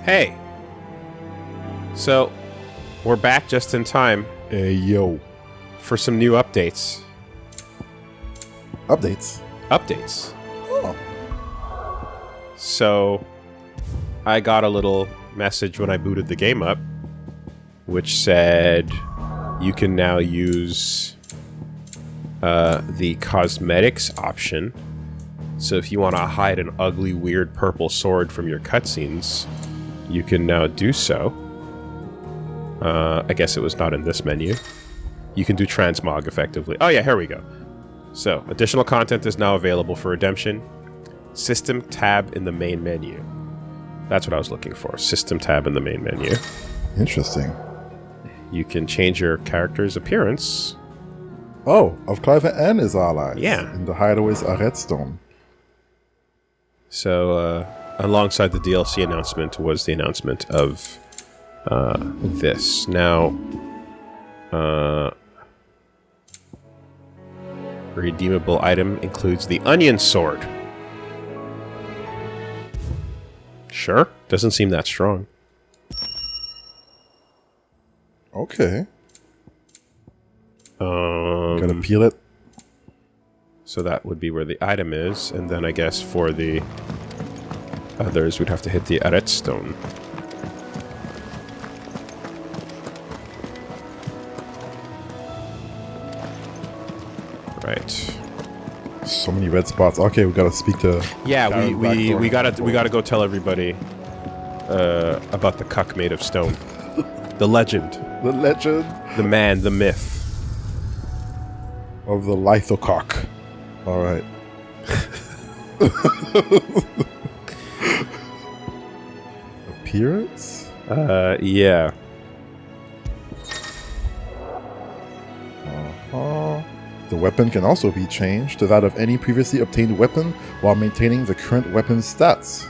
Hey. So, we're back just in time. Hey, yo. For some new updates. Updates? Updates. Oh. So, I got a little message when I booted the game up, which said you can now use the cosmetics option. So if you want to hide an ugly, weird purple sword from your cutscenes, you can now do so. I guess it was not in this menu. You can do transmog effectively. Oh yeah, here we go. So, additional content is now available for redemption. System tab in the main menu. That's what I was looking for. System tab in the main menu. Interesting. You can change your character's appearance. Oh, of Clive and his allies. Yeah. In the hideaways at Redstone. So, alongside the DLC announcement was the announcement of this. Now, redeemable item includes the onion sword. Sure, doesn't seem that strong. Okay. Gotta peel it. So that would be where the item is, and then I guess for the others, we'd have to hit the redstone. Right. So many red spots. Okay, we gotta speak to. Yeah, we gotta go tell everybody about the cuck made of stone, the legend, The legend the man, the myth. of the lithocock. All right. Appearance? Yeah. The weapon can also be changed to that of any previously obtained weapon while maintaining the current weapon's stats.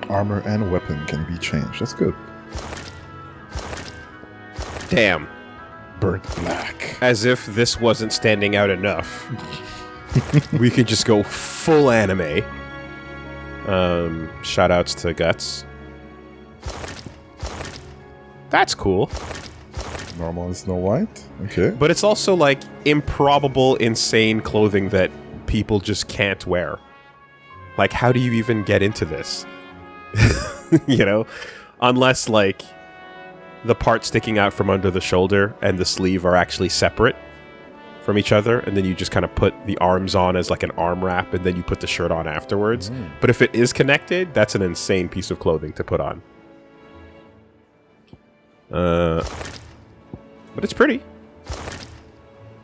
Armor and weapon can be changed. That's good. Damn. Burnt black. As if this wasn't standing out enough. We could just go full anime. Shoutouts to Guts. That's cool. Normal and Snow White. Okay. But it's also like improbable, insane clothing that people just can't wear. Like, how do you even get into this? You know? Unless, like, the part sticking out from under the shoulder and the sleeve are actually separate from each other, and then you just kind of put the arms on as like an arm wrap, and then you put the shirt on afterwards. But if it is connected, that's an insane piece of clothing to put on. But it's pretty.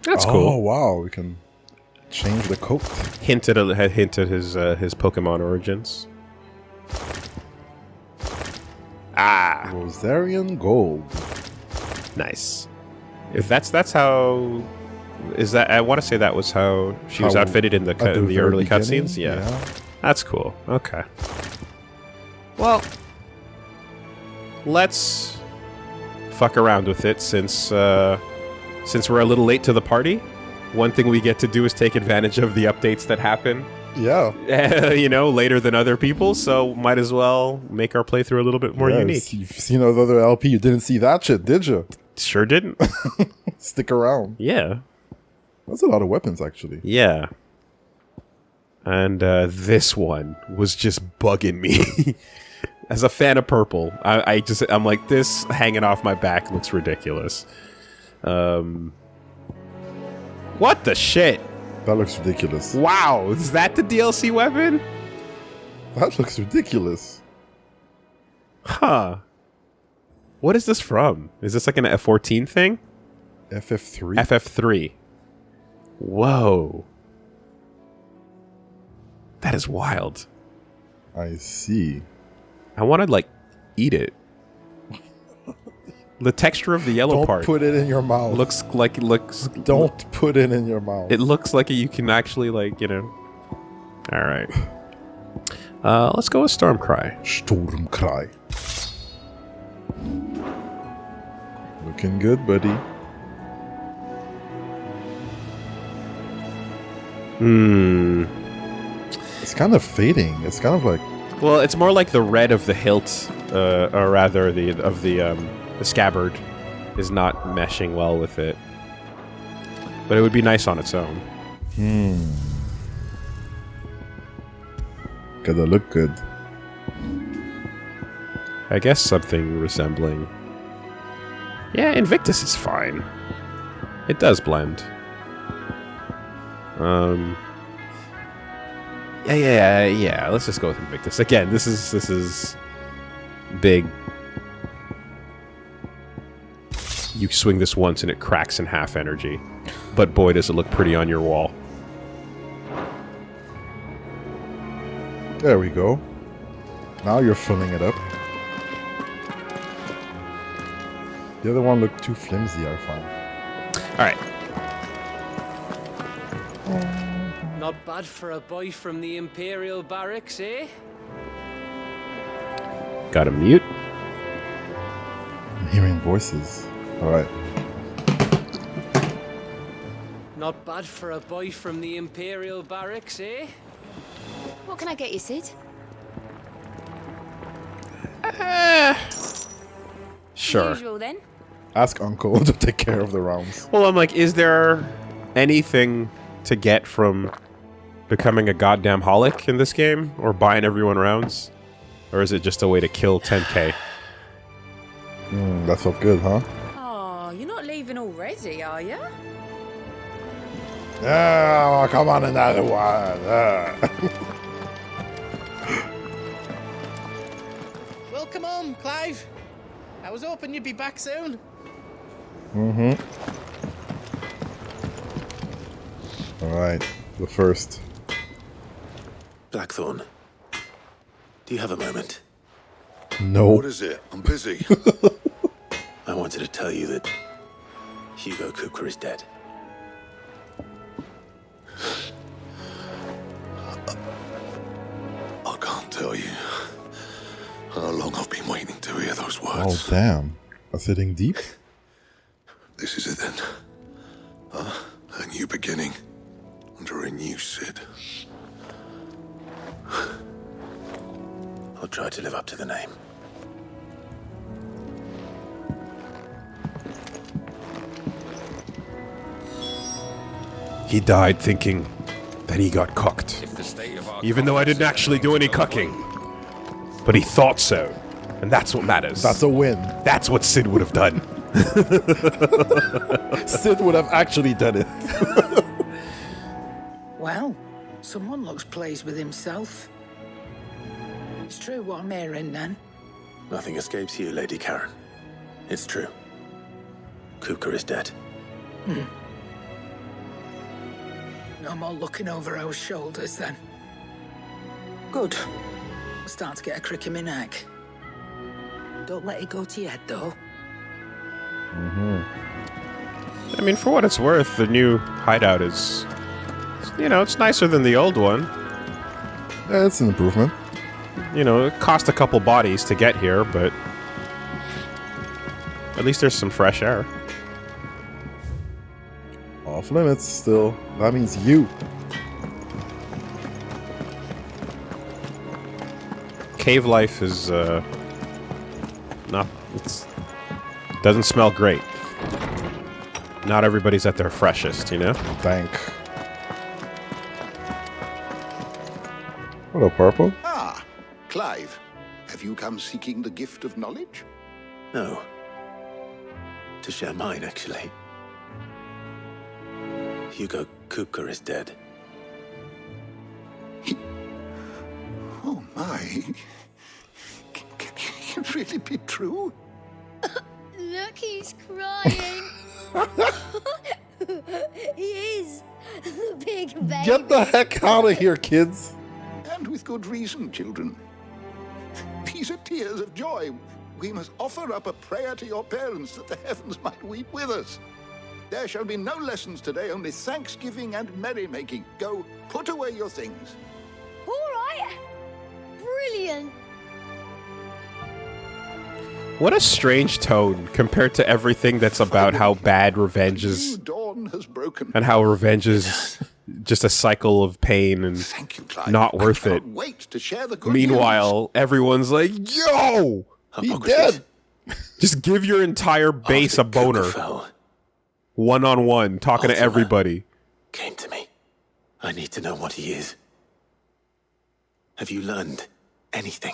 That's cool. Oh wow, we can change the coat. Hinted his Pokemon origins. Ah, Rosarian Gold. nice. If that's how, is that? I want to say that was how she was How- outfitted in the at the in the very early beginning, cutscenes. Yeah, that's cool. Okay. Well, let's fuck around with it since we're a little late to the party. One thing we get to do is take advantage of the updates that happen, you know, later than other people. So might as well make our playthrough a little bit more unique. You've seen the other LP. You didn't see that shit, did you? Sure didn't. Stick around. Yeah. That's a lot of weapons, actually. Yeah. And this one was just bugging me. As a fan of purple, I'm like, this hanging off my back looks ridiculous. What the shit? That looks ridiculous. Wow, is that the DLC weapon? That looks ridiculous. Huh. What is this from? Is this like an F14 thing? FF3? FF3. Whoa. That is wild. I see. I want to, like, eat it. The texture of the yellow Don't part put it in your mouth. Don't put it in your mouth. It looks like you can actually, like, you know. All right. Let's go with Stormcry. Sturmcry. Looking good, buddy. It's kind of fading. It's kind of like... Well, it's more like the red of the hilt, or rather the scabbard is not meshing well with it. But it would be nice on its own. Gotta look good. I guess something resembling... Yeah, Invictus is fine. It does blend. Yeah. Let's just go with Invictus. Again, this is big. You swing this once and it cracks in half energy. But boy, does it look pretty on your wall. There we go. Now you're filling it up. The other one looked too flimsy, I find. Alright. Not bad for a boy from the Imperial Barracks, eh? Got to mute. I'm hearing voices. Alright. Not bad for a boy from the Imperial Barracks, eh? What can I get you, Sid? Sure. Usual then. Ask Uncle to take care of the rounds. Well, I'm like, is there anything to get from becoming a goddamn holic in this game? Or buying everyone rounds? Or is it just a way to kill 10k? That felt good, huh? Oh, you're not leaving already, are you? Oh, come on, another one. Welcome home, Clive. I was hoping you'd be back soon. Alright, the first. Blackthorn, do you have a moment? No. What is it? I'm busy. I wanted to tell you that Hugo Kupka is dead. I can't tell you how long I've been waiting to hear those Oh, words. damn. That's hitting deep? This is it then. A new beginning under a new Sid. I'll try to live up to the name. He died thinking that he got cucked. Even though I didn't actually do any cucking. But he thought so. And that's what matters. That's a win. That's what Sid would have done. Sid would have actually done it. Well, someone looks pleased with himself. It's true what I'm hearing, then. Nothing escapes you, Lady Karen. It's true. Kupka is dead. No more looking over our shoulders, then. Good. I'm starting to get a crick in my neck. Don't let it go to your head, though. I mean, for what it's worth, the new hideout is... You know, it's nicer than the old one. Yeah, it's an improvement. You know, it cost a couple bodies to get here, but... At least there's some fresh air. Off limits still. That means you. Cave life is, not... It's... Doesn't smell great. Not everybody's at their freshest, you know? Thank. What up, Purple? Ah, Clive, have you come seeking the gift of knowledge? No. To share mine, actually. Hugo Kupka is dead. Oh my. Can it really be true? Look, he's crying. He is. The big baby. Get the heck out of here, kids. And with good reason, children. These are tears of joy. We must offer up a prayer to your parents that the heavens might weep with us. There shall be no lessons today, only thanksgiving and merrymaking. Go, put away your things. All right. What a strange tone compared to everything that's about how bad revenge is, Dawn has broken. and how revenge is just a cycle of pain and Thank you, Clive. not worth I it. can't wait to share the good Meanwhile, everyone's like, yo! He's dead. Just give your entire base a boner. One-on-one, talking to everybody. Came to me. I need to know what he is. Have you learned anything?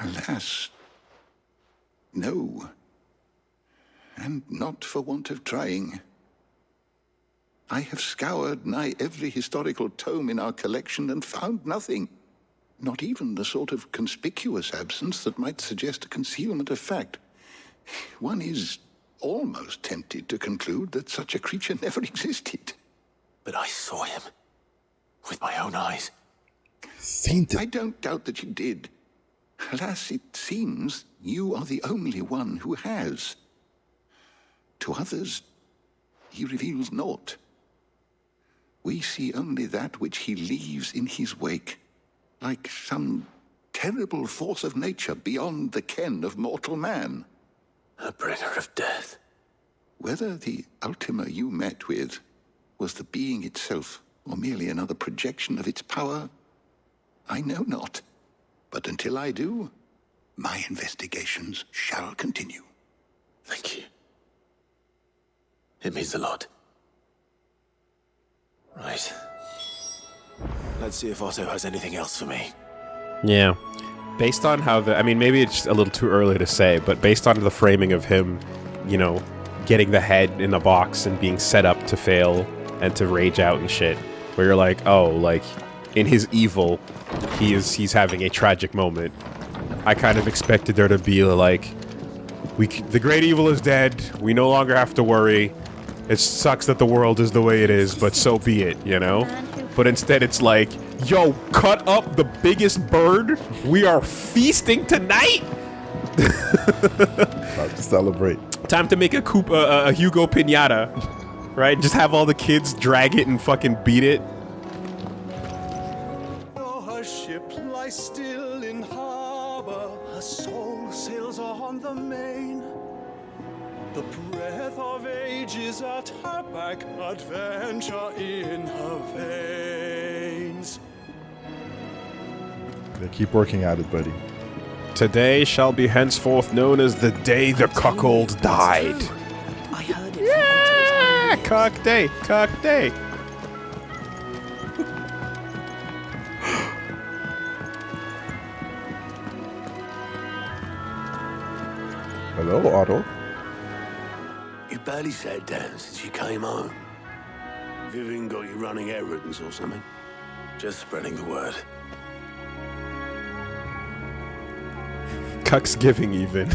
Alas, no. And not for want of trying. I have scoured nigh every historical tome in our collection and found nothing. Not even the sort of conspicuous absence that might suggest a concealment of fact. One is almost tempted to conclude that such a creature never existed. But I saw him. With my own eyes. Seen it. I don't doubt that you did. Alas, it seems you are the only one who has. To others, he reveals naught. We see only that which he leaves in his wake, like some terrible force of nature beyond the ken of mortal man. A bringer of death. Whether the Ultima you met with was the being itself, or merely another projection of its power, I know not. But until I do, my investigations shall continue. Thank you. It means a lot. Right. Let's see if Otto has anything else for me. Yeah. Based on how I mean, maybe it's a little too early to say, but based on the framing of him, you know, getting the head in a box and being set up to fail and to rage out and shit, where you're like, oh, like, in his evil, he's having a tragic moment. I kind of expected there to be, like, the great evil is dead, we no longer have to worry, it sucks that the world is the way it is, but so be it, you know? But instead it's like, yo, cut up the biggest bird, we are feasting tonight? About to celebrate. Time to make a Hugo Pinata, right? Just have all the kids drag it and fucking beat it. Her ship lies still in harbor, her soul sails on the main. The breath of age is at her back, adventure in her veins. They keep working at it, buddy. Today shall be henceforth known as the day the cuckold died. I heard it. Yeah, cock day, cock day. Hello, Otto. You barely sat down since you came home. Vivian got you running errands or something? Just spreading the word. Cucksgiving even.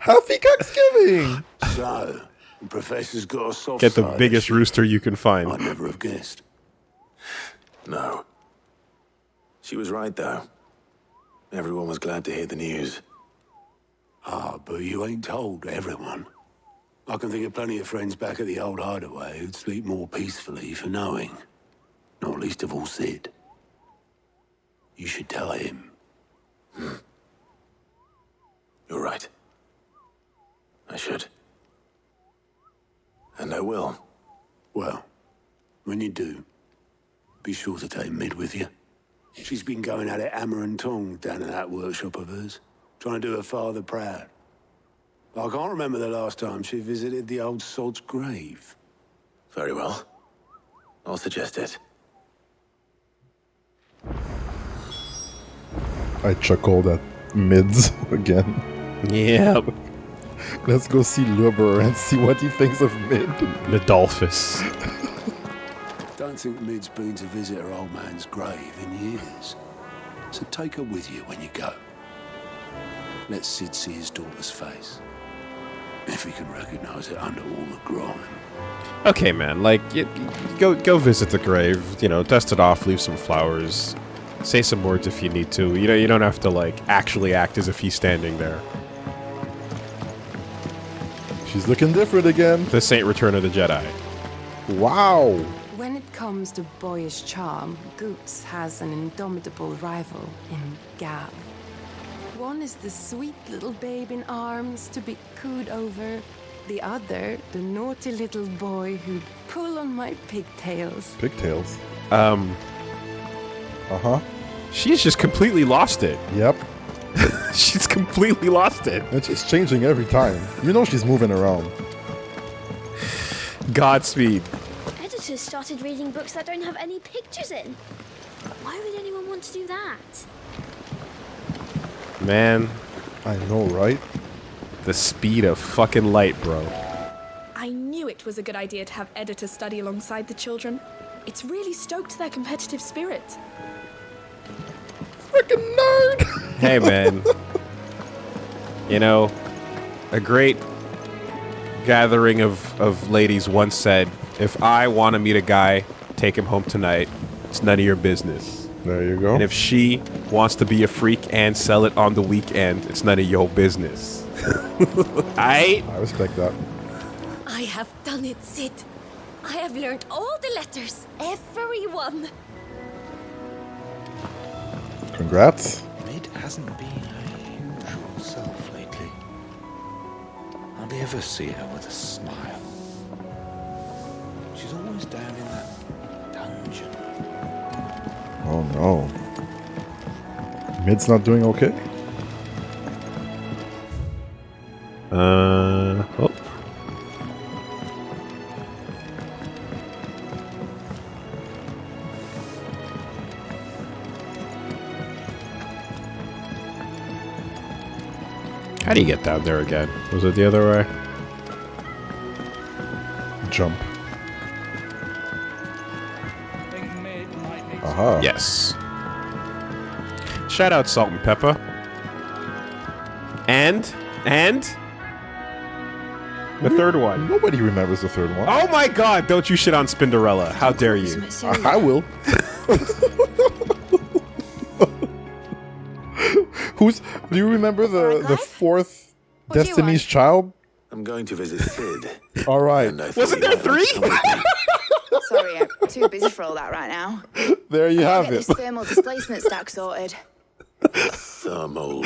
Happy Cucksgiving! So, the professor's got a soft Get the side, biggest rooster you can I'd find. never have guessed. No. She was right, though. Everyone was glad to hear the news. Ah, but you ain't told everyone. I can think of plenty of friends back at the old hideaway who'd sleep more peacefully for knowing. Not least of all Sid. You should tell him. You're right. I should. And I will. Well, when you do, be sure to take Mid with you. She's been going at it hammer and tongs down in that workshop of hers, trying to do her father proud. I can't remember the last time she visited the old sod's grave. Very well. I'll suggest it. I chuckled at Mids again. Yep. Let's go see Luber and see what he thinks of Mid. Ludolphus. Don't think Mid's been to visit her old man's grave in years. So take her with you when you go. Let Sid see his daughter's face. If he can recognize it under all the grime. Okay, man, like, go visit the grave, you know, dust it off, leave some flowers, say some words if you need to. You know, you don't have to, like, actually act as if he's standing there. She's looking different again. This ain't Return of the Jedi. Wow. When it comes to boyish charm, Goops has an indomitable rival in Gav. One is the sweet little babe in arms to be cooed over. The other, the naughty little boy who'd pull on my pigtails. Pigtails? Uh-huh. She's just completely lost it. Yep. She's completely lost it. And she's changing every time. You know she's moving around. Godspeed. Editors started reading books that don't have any pictures in. Why would anyone want to do that? Man. I know, right? The speed of fucking light, bro. I knew it was a good idea to have editors study alongside the children. It's really stoked their competitive spirit. Freaking nerd! Hey, man. You know, a great gathering of ladies once said, if I want to meet a guy, take him home tonight. It's none of your business. There you go. And if she wants to be a freak and sell it on the weekend, it's none of your business. I respect that. I have done it, Sid. I have learned all the letters. Every one. Congrats. Mid hasn't been her usual self lately. Hardly ever see her with a smile. She's always down in that dungeon. Oh no. Mid's not doing okay? Oh. How do you get down there again? Was it the other way? Jump. Aha. Yes. Shout out Salt and Pepper. And the third one. Nobody remembers the third one. Oh my god, don't you shit on Spinderella. How dare you? I will. Do you remember the fourth Destiny's Child? I'm going to visit Sid. All right. Wasn't there three? Sorry, I'm too busy for all that right now. There you have Get it. this thermal displacement stack sorted. Thermal.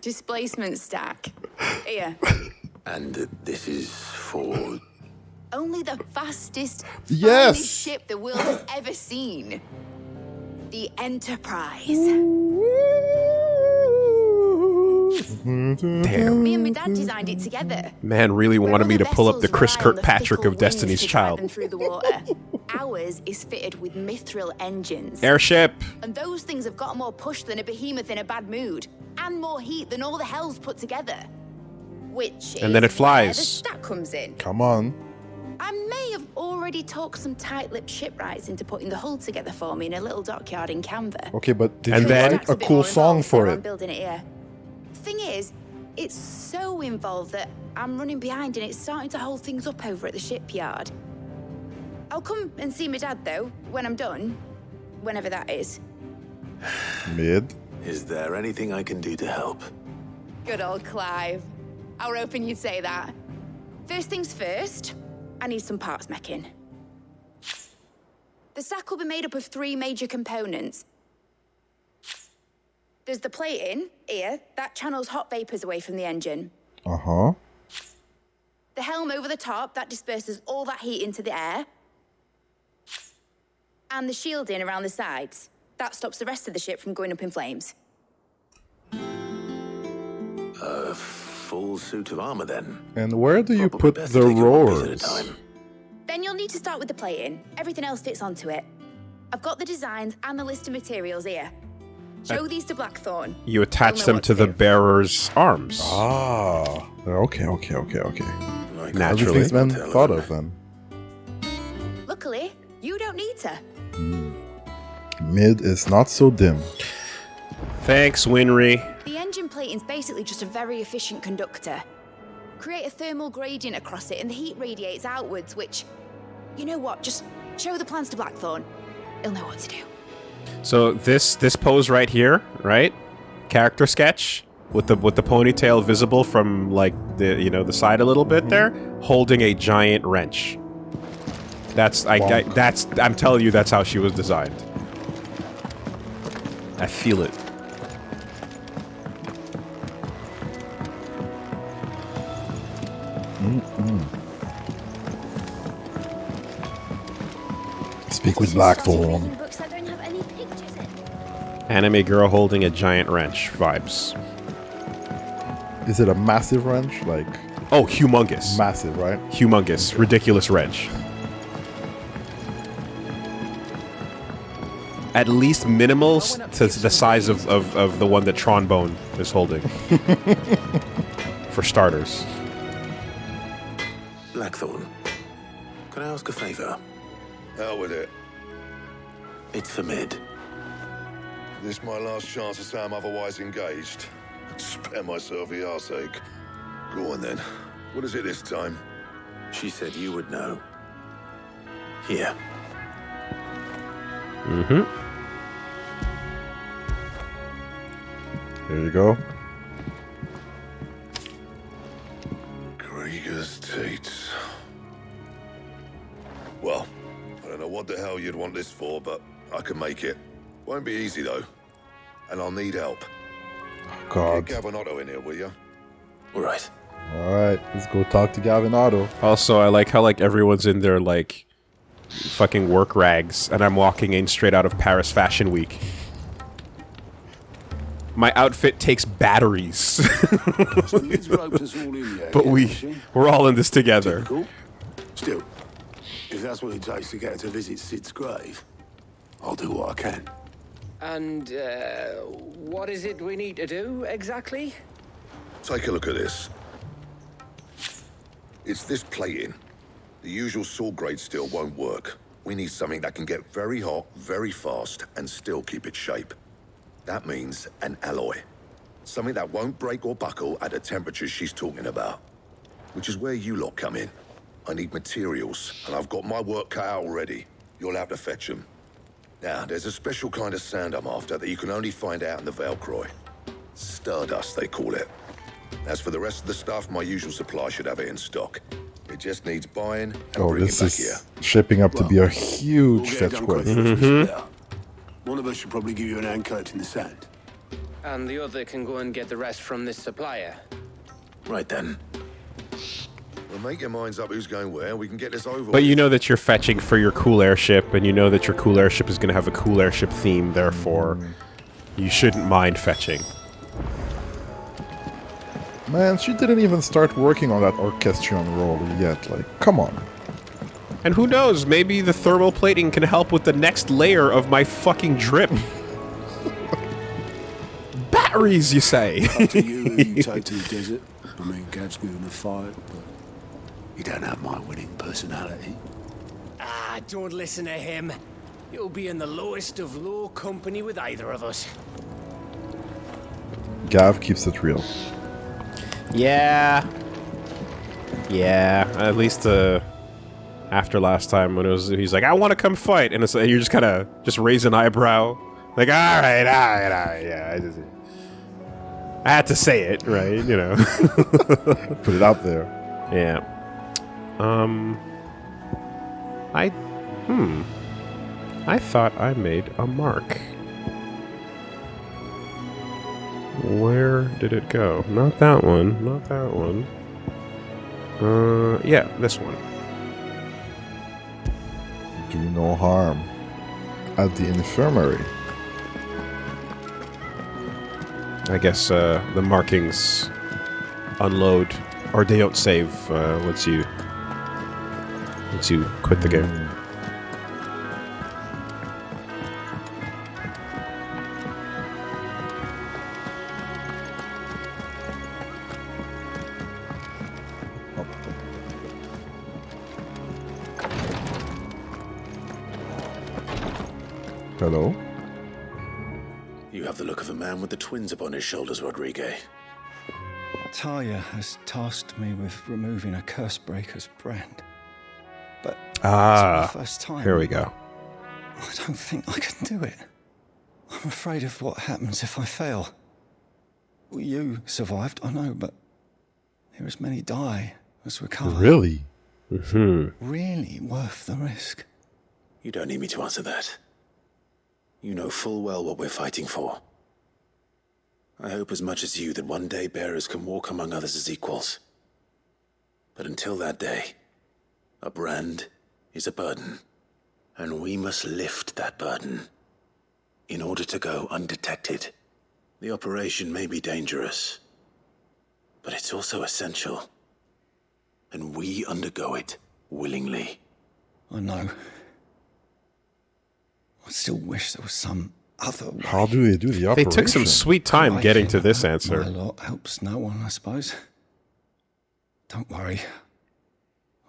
Displacement stack. Here. And this is for... Only the fastest, Yes! finest ship the world has ever seen. The Enterprise. Damn. Me and my dad designed it together. Man really wanted me to pull up the Chris Rely on the Kirkpatrick fickle of Destiny's winds to drive them Child. through the water. Ours is fitted with mithril engines. Airship. And those things have got more push than a behemoth in a bad mood, and more heat than all the hells put together. Which And then it is where the flies. stack comes in. Come on. I may have already talked some tight-lipped shipwrights into putting the hull together for me in a little dockyard in Canva. Okay, but did And you then- write Stack's a bit cool more song involved, for so I'm it? building it here. Thing is, it's so involved that I'm running behind and it's starting to hold things up over at the shipyard. I'll come and see my dad, though, when I'm done. Whenever that is. Mid. Is there anything I can do to help? Good old Clive. I were hoping you'd say that. First things first, I need some parts meching. The stack will be made up of 3 major components. There's the plating, here, that channels hot vapors away from the engine. Uh-huh. The helm over the top, that disperses all that heat into the air. And the shielding around the sides. That stops the rest of the ship from going up in flames. A full suit of armor, then. And where do you Probably put best the to take it one piece at a roars? time. Then you'll need to start with the plating. Everything else fits onto it. I've got the designs and the list of materials here. Show these to Blackthorn. You attach He'll know them what to the do. bearer's arms. Ah. Okay. Naturally. Everything's been thought of then. Luckily, you don't need to. Mid is not so dim. Thanks, Winry. The engine plating's basically just a very efficient conductor. Create a thermal gradient across it and the heat radiates outwards, which... You know what? Just show the plans to Blackthorn. He'll know what to do. So this pose right here, right? Character sketch with the ponytail visible from like the side a little bit there, holding a giant wrench. I'm telling you, that's how she was designed. I feel it. Speak with Blackthorn. Books that don't have any pictures in. Anime girl holding a giant wrench vibes. Is it a massive wrench? Like, oh, humongous. Massive, right? Humongous. Ridiculous wrench. At least minimal to the size of the one that Trombone is holding. For starters. Blackthorn, can I ask a favor? Hell with it. It's for Mid. This my last chance to say I'm otherwise engaged. Spare myself the arseache. Go on then. What is it this time? She said you would know. Here. Mm-hmm. There you go. Krieger's Tates. Well, I don't know what the hell you'd want this for, but I can make it. Won't be easy though. And I'll need help. God. Get Gavinotto in here, will you? All right. Alright, let's go talk to Gavinotto. Also, I like how like everyone's in their like fucking work rags, and I'm walking in straight out of Paris Fashion Week. My outfit takes batteries. But we're all in this together. Typical. Still, if that's what it takes to get her to visit Sid's grave, I'll do what I can. And, what is it we need to do, exactly? Take a look at this. It's this plating. The usual sword grade steel won't work. We need something that can get very hot, very fast, and still keep its shape. That means an alloy. Something that won't break or buckle at the temperatures she's talking about. Which is where you lot come in. I need materials, and I've got my work cut out already. You'll have to fetch them. Now, there's a special kind of sand I'm after that you can only find out in the Valcroy. Stardust, they call it. As for the rest of the stuff, my usual supply should have it in stock. It just needs buying and bringing it back here. Shaping up to be a huge fetch quest. One of us should probably give you an hand coat in the sand. And the other can go and get the rest from this supplier. Right then. Well, make your minds up who's going where, and we can get this over But with. you know that you're fetching for your cool airship, and you know that your cool airship is going to have a cool airship theme, therefore you shouldn't mind fetching. Man, she didn't even start working on that orchestrion roll yet. Like, come on. And who knows, maybe the thermal plating can help with the next layer of my fucking drip. Batteries, you say? Up to you who you take to the desert. I mean, Gav's good in the fight, but you don't have my winning personality. Ah, don't listen to him. You'll be in the lowest of low company with either of us. Gav keeps it real. Yeah. Yeah, at least after last time when he's like, I want to come fight, and it's, you're just kind of just raise an eyebrow, like, all right, yeah, I had to say it, right, you know. Put it out there. Yeah. I thought I made a mark. Where did it go? Not that one. Not that one. Yeah, this one. Do no harm. At the infirmary. I guess the markings unload, or they don't save once you quit the game. Hello? You have the look of a man with the twins upon his shoulders, Rodriguez. Talia has tasked me with removing a Cursebreaker's brand. But it's Ah, the first time. here we go. I don't think I can do it. I'm afraid of what happens if I fail. Well, you survived, I know, but here as many die as recover. Really? Really worth the risk. You don't need me to answer that. You know full well what we're fighting for. I hope as much as you that one day bearers can walk among others as equals. But until that day, a brand is a burden. And we must lift that burden in order to go undetected. The operation may be dangerous, but it's also essential. And we undergo it willingly. I know. I still wish there was some other way. How do they do the operation? They took some sweet time getting to this answer. My lot helps no one, I suppose. Don't worry.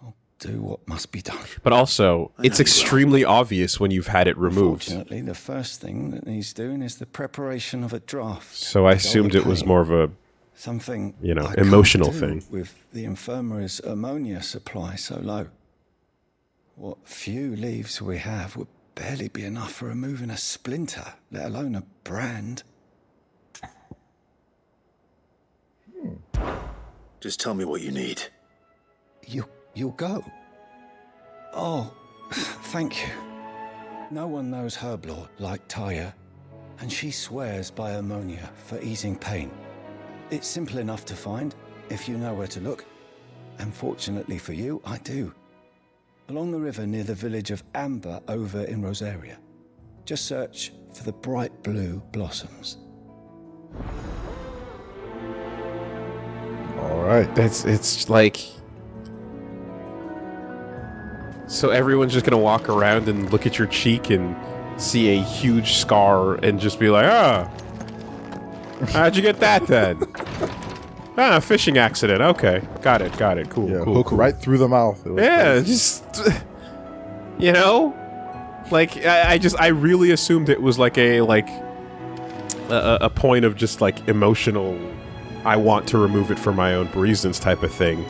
I'll do what must be done. But also, it's extremely obvious when you've had it removed. Fortunately, the first thing that needs doing is the preparation of a draft. So I assumed it was more of a, something you know, I can't emotional do thing. with the infirmary's ammonia supply so low. What few leaves we have would barely be enough for removing a splinter, let alone a brand. Just tell me what you need. You'll go. Oh, thank you. No one knows Herblore like Taya, and she swears by ammonia for easing pain. It's simple enough to find if you know where to look, and fortunately for you, I do. Along the river near the village of Amber over in Rosaria. Just search for the bright blue blossoms. All right. It's like... So everyone's just gonna walk around and look at your cheek and see a huge scar and just be like, ah, how'd you get that then? Ah, fishing accident. Okay, got it. Cool, Yeah, cool. hook right through the mouth. Yeah, just, you know, like I really assumed it was like a point of just like emotional, I want to remove it for my own reasons type of thing.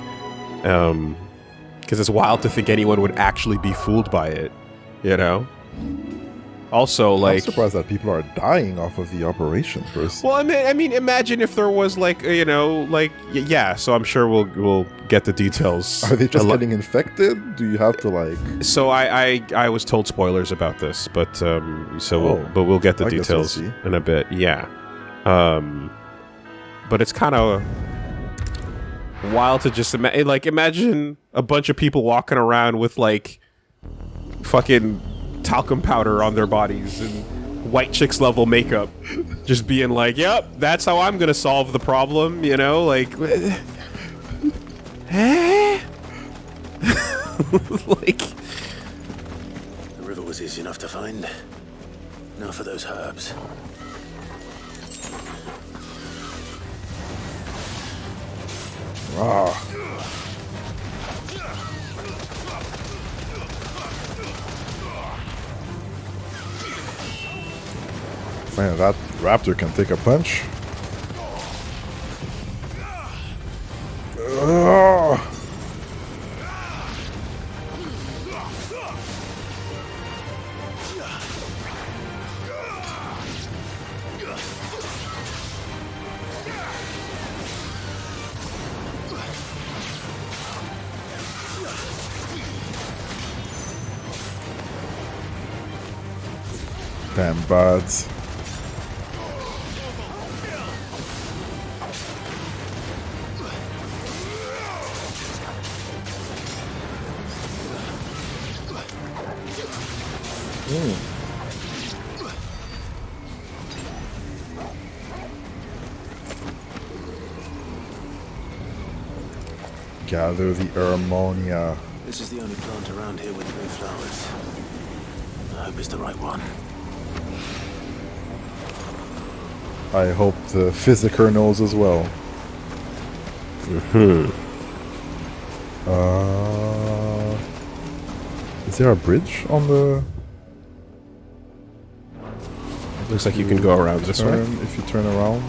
Because it's wild to think anyone would actually be fooled by it, you know? Also, like... I'm surprised that people are dying off of the operation first. Well, I mean, imagine if there was, like, you know, like... Yeah, so I'm sure we'll get the details. Are they just getting infected? Do you have to, like... So I was told spoilers about this, but, we'll get the details in a bit, yeah. But it's kind of... wild to just imagine a bunch of people walking around with like fucking talcum powder on their bodies and white chicks level makeup, just being like, yep, that's how I'm gonna solve the problem, you know, like like the river was easy enough to find. Now for those herbs. Ah. Man, that raptor can take a punch. Ah. Damn birds. Gather the ammonia. This is the only plant around here with blue flowers. I hope it's the right one. I hope the physiker knows as well. Is there a bridge on the... Looks like you can go around this way. If you turn around,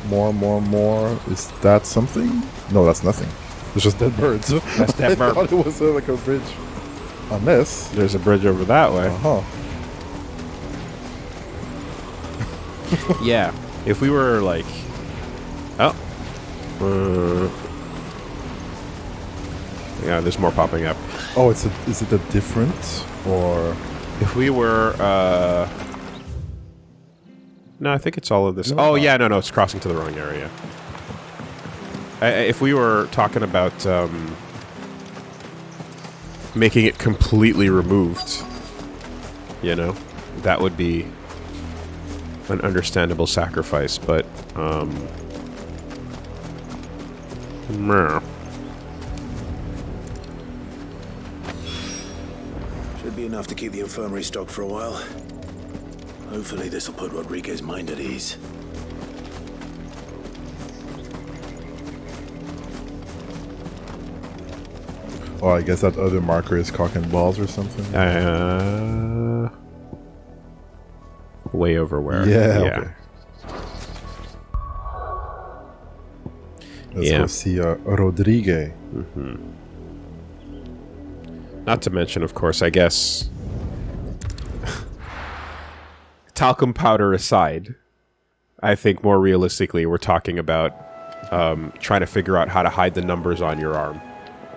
more. Is that something? No, that's nothing. It's just dead birds. That's dead bird. I thought it was like a bridge. Unless... There's a bridge over that way. Yeah, if we were like... Oh. Yeah, there's more popping up. Oh, is it a different, or... If we were, no, I think it's all of this. Oh, yeah, no, it's crossing to the wrong area. If we were talking about making it completely removed, You know, that would be an understandable sacrifice, but meh. Should be enough to keep the infirmary stocked for a while. Hopefully this will put Rodriguez's mind at ease. Oh, I guess that other marker is cock and balls or something. Way over where? Yeah. Okay. Let's go see Rodriguez. Not to mention, of course, I guess, talcum powder aside, I think more realistically, we're talking about trying to figure out how to hide the numbers on your arm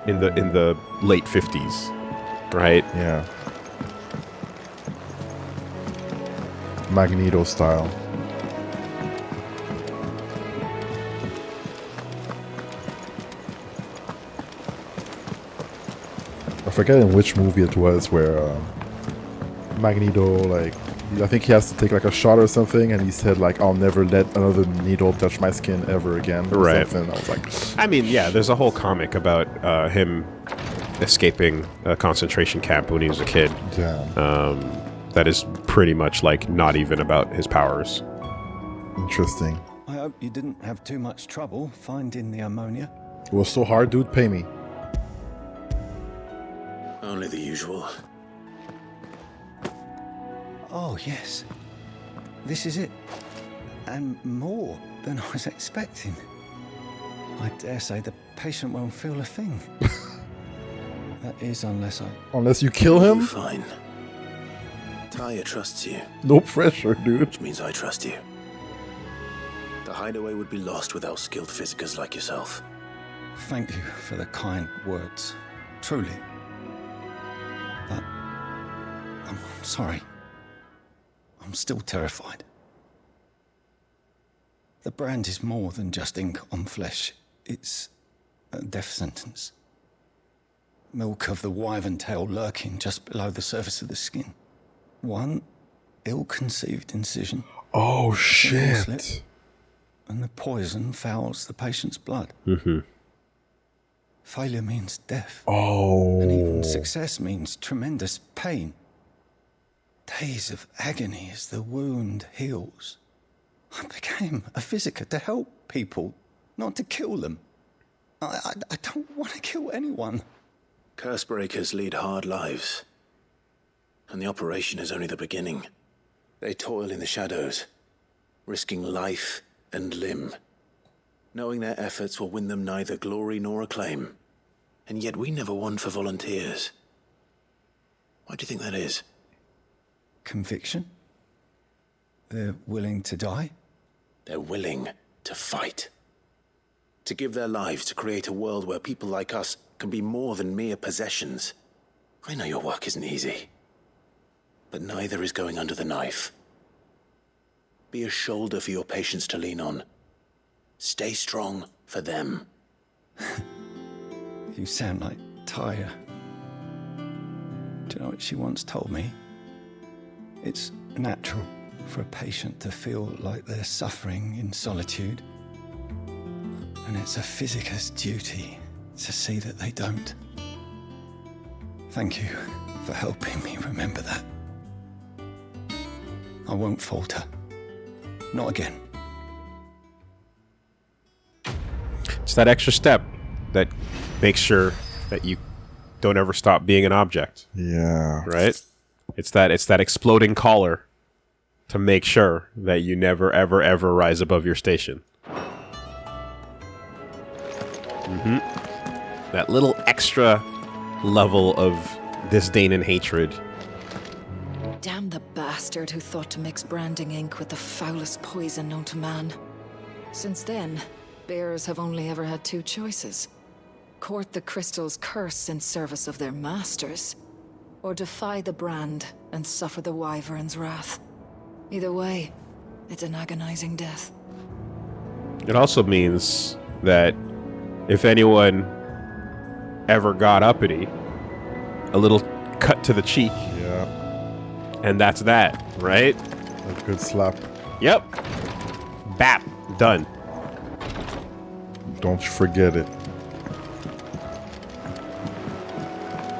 in the late 50s, right? Yeah. Magneto style. I forget in which movie it was where Magneto, like, I think he has to take like a shot or something, and he said like, "I'll never let another needle touch my skin ever again." Or right. something. I was like, I mean, yeah, there's a whole comic about him escaping a concentration camp when he was a kid. Yeah. That is pretty much like not even about his powers. Interesting. I hope you didn't have too much trouble finding the ammonia. It was so hard, dude. Pay me. Only the usual. Oh, yes. This is it. And more than I was expecting. I dare say the patient won't feel a thing. That is, unless you kill him? Fine. Taya trusts you. No pressure, dude. Which means I trust you. The hideaway would be lost without skilled physicers like yourself. Thank you for the kind words. Truly. But I'm sorry. I'm still terrified. The brand is more than just ink on flesh. It's a death sentence. Milk of the wyvern tail lurking just below the surface of the skin. One ill-conceived incision. Oh, shit. Slip, and the poison fouls the patient's blood. Mm-hmm. Failure means death. Oh. And even success means tremendous pain. Days of agony as the wound heals. I became a physiker to help people, not to kill them. I don't want to kill anyone. Cursebreakers lead hard lives. And the operation is only the beginning. They toil in the shadows, risking life and limb, knowing their efforts will win them neither glory nor acclaim. And yet we never won for volunteers. Why do you think that is? Conviction? They're willing to die? They're willing to fight. To give their lives to create a world where people like us can be more than mere possessions. I know your work isn't easy. But neither is going under the knife. Be a shoulder for your patients to lean on. Stay strong for them. You sound like Taya. Do you know what she once told me? It's natural for a patient to feel like they're suffering in solitude. And it's a physiker's duty to see that they don't. Thank you for helping me remember that. I won't falter. Not again. It's that extra step that makes sure that you don't ever stop being an object. Yeah. Right? It's that exploding collar to make sure that you never, ever, ever rise above your station. Mm-hmm. That little extra level of disdain and hatred. Damn the bastard who thought to mix branding ink with the foulest poison known to man. Since then, bearers have only ever had two choices. Court the crystal's curse in service of their masters, or defy the brand and suffer the wyvern's wrath. Either way, it's an agonizing death. It also means that if anyone ever got uppity, a little cut to the cheek, And that's that, right? A good slap. Yep. Bap. Done. Don't you forget it.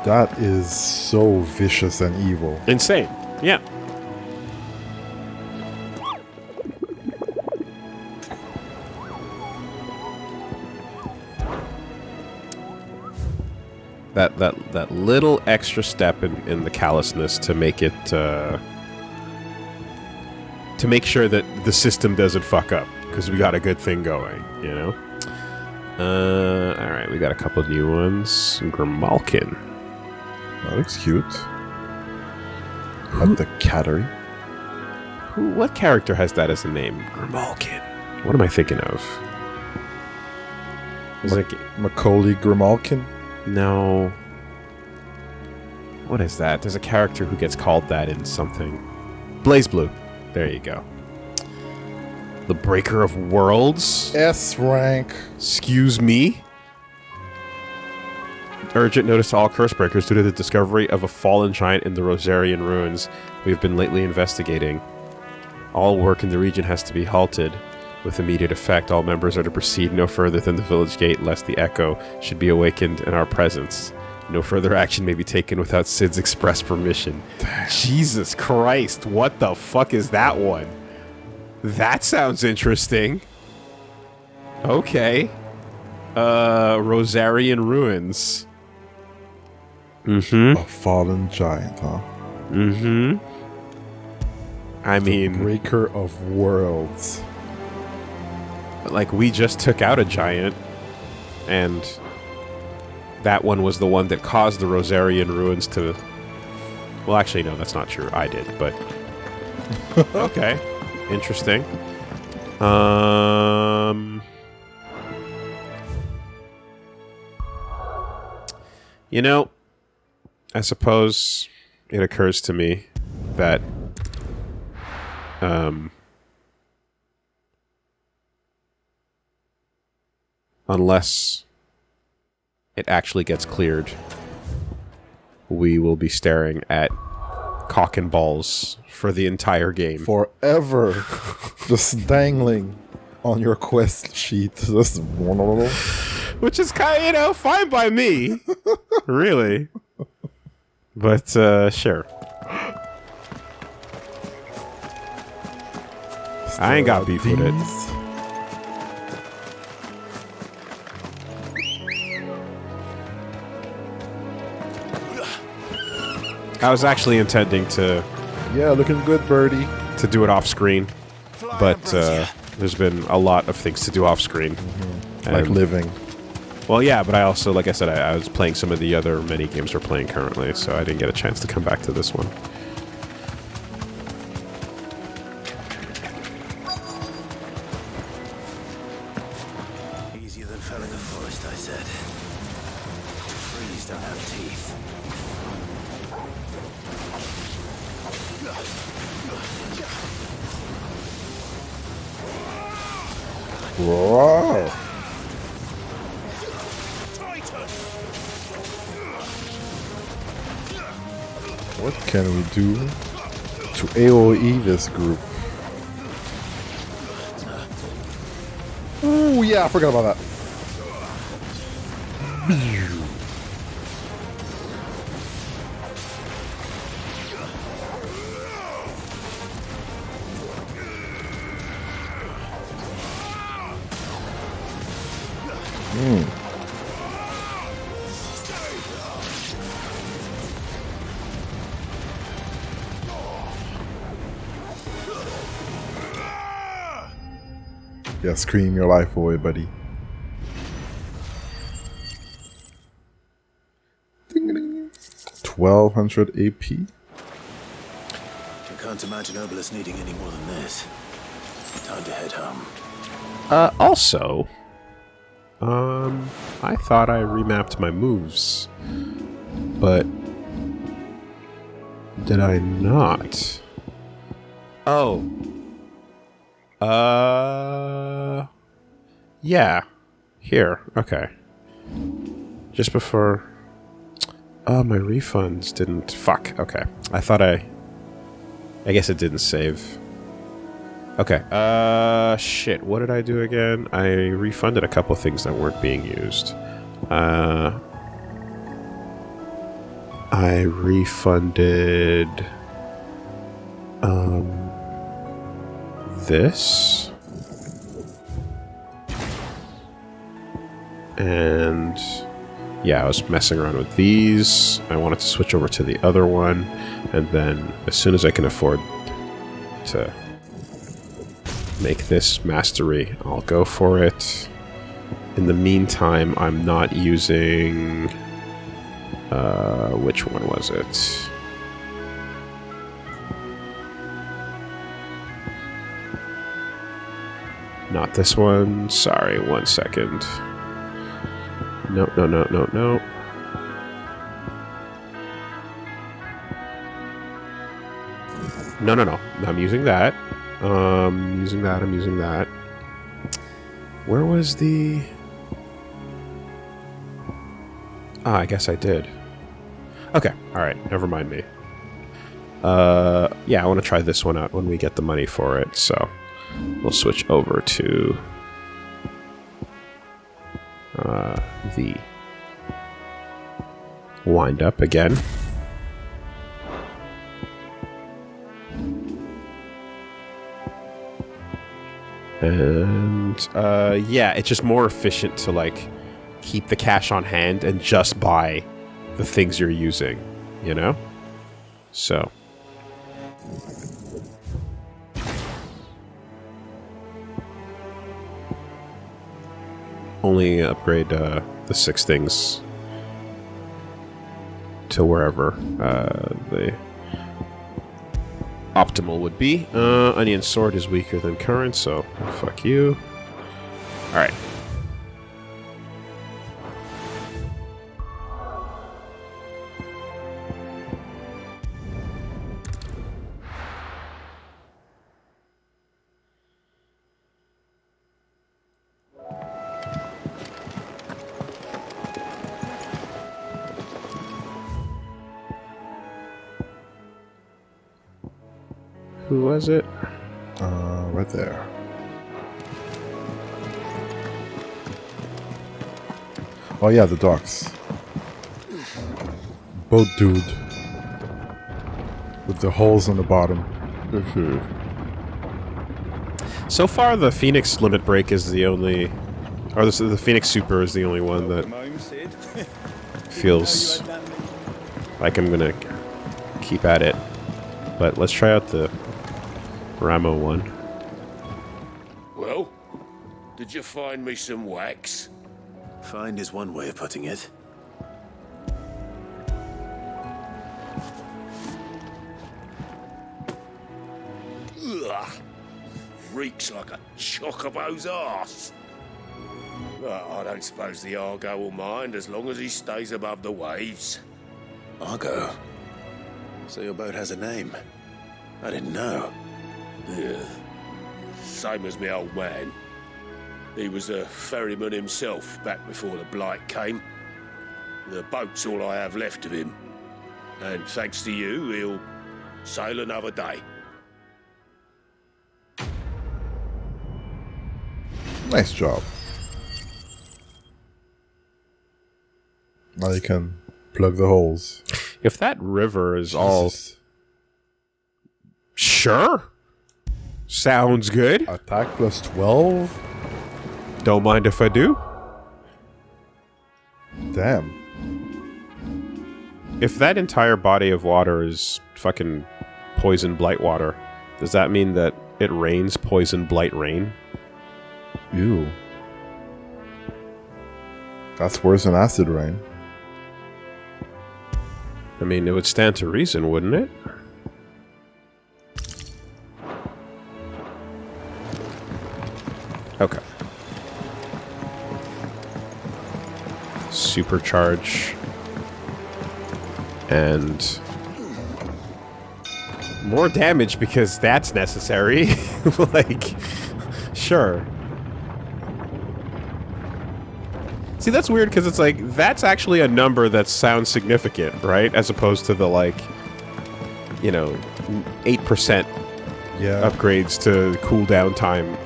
That is so vicious and evil. Insane. Yeah. That little extra step in the callousness to make it to make sure that the system doesn't fuck up, because we got a good thing going, you know. All right, we got a couple of new ones. Grimalkin. That looks cute. At the cattery. What character has that as a name? Grimalkin. What am I thinking of? Macaulay Grimalkin? No. What is that? There's a character who gets called that in something. Blaze Blue. There you go. The Breaker of Worlds. S rank. Excuse me. Urgent notice to all curse breakers due to the discovery of a fallen giant in the Rosarian ruins we have been lately investigating. All work in the region has to be halted. With immediate effect, all members are to proceed no further than the village gate, lest the echo should be awakened in our presence. No further action may be taken without Sid's express permission. Damn. Jesus Christ, what the fuck is that one? That sounds interesting. Okay. Rosarian ruins. Mm-hmm. A fallen giant, huh? Mm-hmm. I mean... Breaker of Worlds. Like, we just took out a giant, and that one was the one that caused the Rosarian ruins to... Well, actually, no, that's not true. I did, but... Okay. Interesting. You know, I suppose it occurs to me that unless it actually gets cleared, we will be staring at cock and balls for the entire game. Forever. Just dangling on your quest sheet. Just which is kind of, fine by me. Really. But, sure. I ain't got beef with it. I was actually intending to... Yeah, looking good, birdie. To do it off screen. But there's been a lot of things to do off screen. Mm-hmm. Like living. Well, yeah, but I also, like I said, I was playing some of the other mini games we're playing currently, so I didn't get a chance to come back to this one. Easier than felling a forest, I said. Trees don't have teeth. Whoa. What can we do to AoE this group? Ooh, yeah, I forgot about that. Yeah, scream your life away, buddy. Ding, ding. 1200 AP. I can't imagine Obelisk needing any more than this. Time to head home. Also, I thought I remapped my moves, but did I not? Oh. Yeah. Here. Okay. Just before... Oh, my refunds didn't... Fuck. Okay. I thought I I guess it didn't save. Okay. Shit. What did I do again? I refunded a couple things that weren't being used. I refunded this, and yeah, I was messing around with these. I wanted to switch over to the other one, and then as soon as I can afford to make this mastery, I'll go for it. In the meantime, I'm not using which one was it? Not this one. Sorry, 1 second. No. No. I'm using that. I'm using that. Where was the... Ah, I guess I did. Okay, alright, never mind me. Yeah, I want to try this one out when we get the money for it, so we'll switch over to the wind up again. And yeah, it's just more efficient to like keep the cash on hand and just buy the things you're using, you know? So only upgrade the 6 things to wherever the optimal would be. Onion sword is weaker than current, so fuck you. Alright. Who was it? Right there. Oh yeah, the docks. Boat dude. With the holes on the bottom. So far, the Phoenix Limit Break is the only... Or the Phoenix Super is the only one that feels like I'm gonna keep at it. But let's try out the Ramo one. Well, did you find me some wax? Find is one way of putting it. Ugh. Reeks like a chocobo's arse. But I don't suppose the Argo will mind as long as he stays above the waves. Argo? So your boat has a name? I didn't know. Yeah. Same as my old man. He was a ferryman himself back before the Blight came. The boat's all I have left of him. And thanks to you, he'll sail another day. Nice job. Now you can plug the holes. If that river is all... Sure. Sounds good. Attack plus 12? Don't mind if I do. Damn. If that entire body of water is fucking poison blight water, does that mean that it rains poison blight rain? Ew. That's worse than acid rain. I mean, it would stand to reason, wouldn't it? Okay. Supercharge. And more damage because that's necessary. Like, sure. See, that's weird because it's like, that's actually a number that sounds significant, right? As opposed to the, like, you know, 8% upgrades to cooldown time.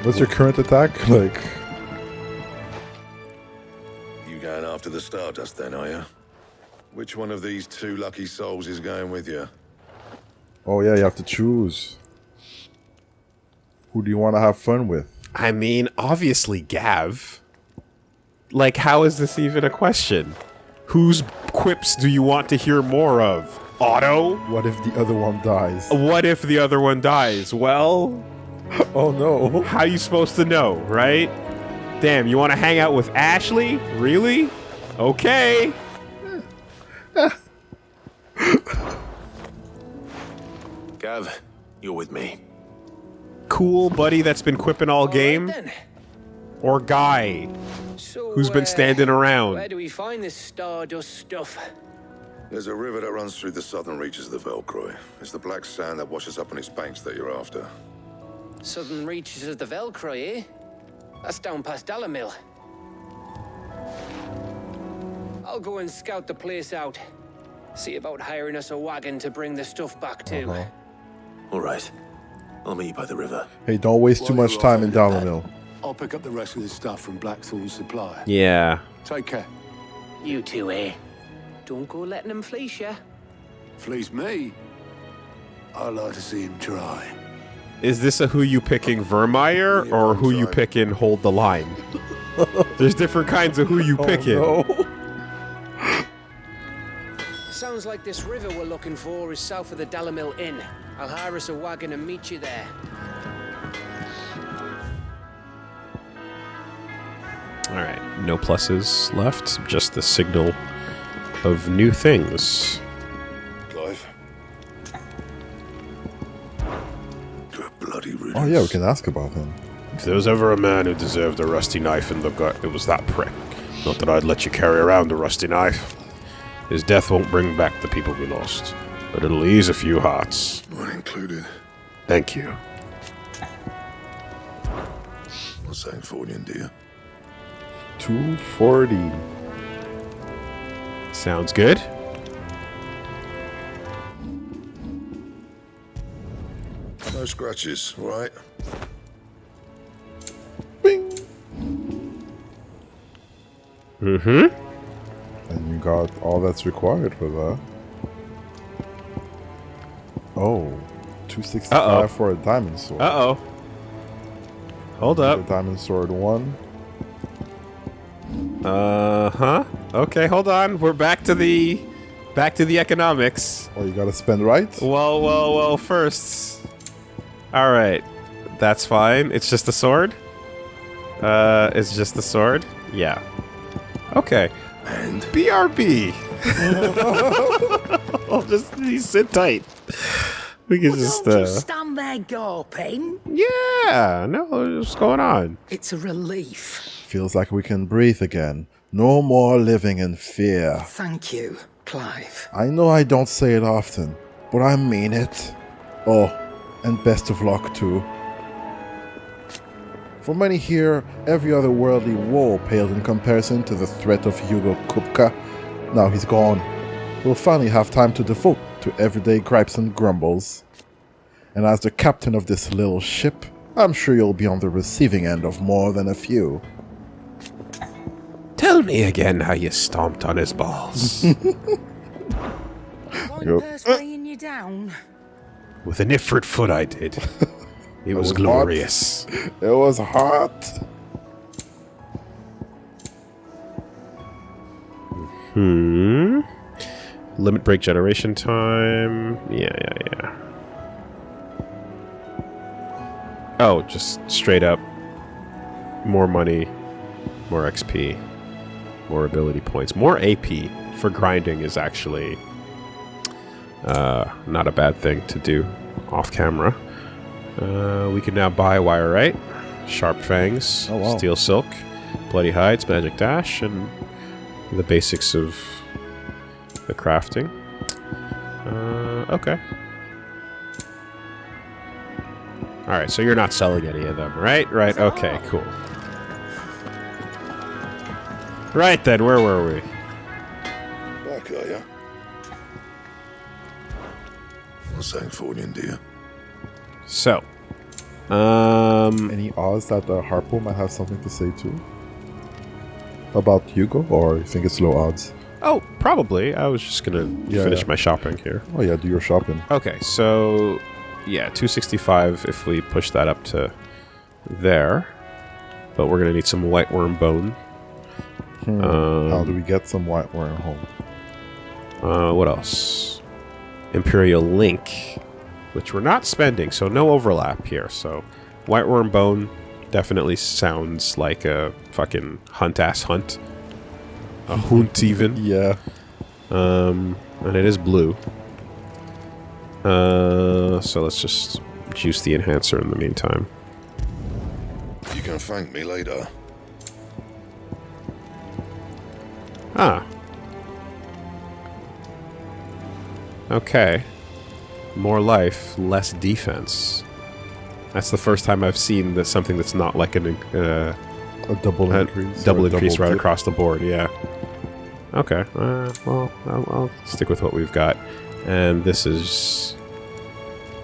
What's your current attack? Like, You going after the Stardust then, are you? Which one of these two lucky souls is going with you? oh yeah, you have to choose. Who do you want to have fun with? I mean, obviously Gav. Like, how is this even a question? Whose quips do you want to hear more of? Otto? What if the other one dies? What if the other one dies? Well... oh no. How are you supposed to know, right? Damn, you want to hang out with Ashley? Really? Okay. Gav, you're with me. Cool buddy that's been quipping all game? Or guy who's been standing around? Where do we find this Stardust stuff? There's a river that runs through the southern reaches of the Velcroy. It's the black sand that washes up on its banks that you're after. Southern reaches of the Velcroy, eh? That's down past Dalamil. I'll go and scout the place out. See about hiring us a wagon to bring the stuff back to. All right. I'll meet you by the river. Hey, don't waste too much time in Dalamil. I'll pick up the rest of this stuff from Blackthorn's supply. Yeah. Take care. You two, eh? Don't go letting him fleece ya. Fleece me? I'd like to see him try. Is this a who you picking Vermeer or who you picking hold the line? There's different kinds of who you picking. No. Sounds like this river we're looking for is south of the Dalamil Inn. I'll hire us a wagon and meet you there. Alright, no pluses left, just the signal of new things. Clive. Good bloody riddance. Oh yeah, we can ask about him. If there was ever a man who deserved a rusty knife in the gut, it was that prick. Not that I'd let you carry around a rusty knife. His death won't bring back the people we lost, but it'll ease a few hearts. Mine included. Thank you. What's saying Fordian, dear? 240. Sounds good. No scratches, right? Mm-hmm. And you got all that's required for that. Oh, 265 for a diamond sword. Uh-oh. Hold up. A diamond sword 1. Uh-huh. Okay, hold on. We're back to the economics. Oh, you gotta spend right? Well, first. Alright. That's fine. It's just a sword? It's just a sword? Yeah. Okay. And BRB. I'll just sit tight. We can just Don't just stand there gawping. Yeah, no, what's going on? It's a relief. Feels like we can breathe again. No more living in fear. Thank you, Clive. I know I don't say it often, but I mean it. Oh, and best of luck too. For many here, every other worldly woe paled in comparison to the threat of Hugo Kupka. Now he's gone. We'll finally have time to devote to everyday gripes and grumbles. And as the captain of this little ship, I'm sure you'll be on the receiving end of more than a few. Tell me again how you stomped on his balls. Pointless weighing you down. With an Ifrit foot I did. It was glorious. Hot. It was hot. Limit break generation time. Yeah. Oh, just straight up. More money. More XP. More ability points. More AP for grinding is actually not a bad thing to do off camera. We can now buy wire, right? Sharp fangs, oh, wow. Steel silk, bloody hides, magic dash, and the basics of the crafting. Okay. Alright, so you're not selling any of them, right? Right, okay, cool. Right then, where were we? Back, are ya? Sancthornian, dear. So, any odds that Harpo might have something to say too about Hugo, or you think it's low odds? Oh, probably. I was just gonna finish my shopping here. Oh yeah, do your shopping. Okay, so yeah, 265 if we push that up to there. But we're gonna need some white worm bone. How do we get some white worm home? What else? Imperial Link, which we're not spending, so no overlap here. So white worm bone definitely sounds like a fucking hunt-ass hunt. A hunt even. Yeah. And it is blue. So let's just juice the enhancer in the meantime. You can thank me later. Ah. Okay. More life, less defense. That's the first time I've seen that something that's not like a double increase. Double increase right dip. across the board, yeah. Okay. Well, I'll stick with what we've got. And this is...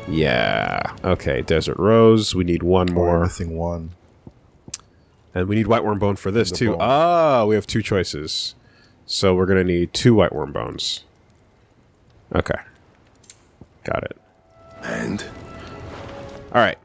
Yeah. Okay, Desert Rose. We need one more. We're missing one. And we need white worm bone for this, too. Ah, we have two choices. So we're going to need 2 white worm bones. Okay. Got it. And? All right.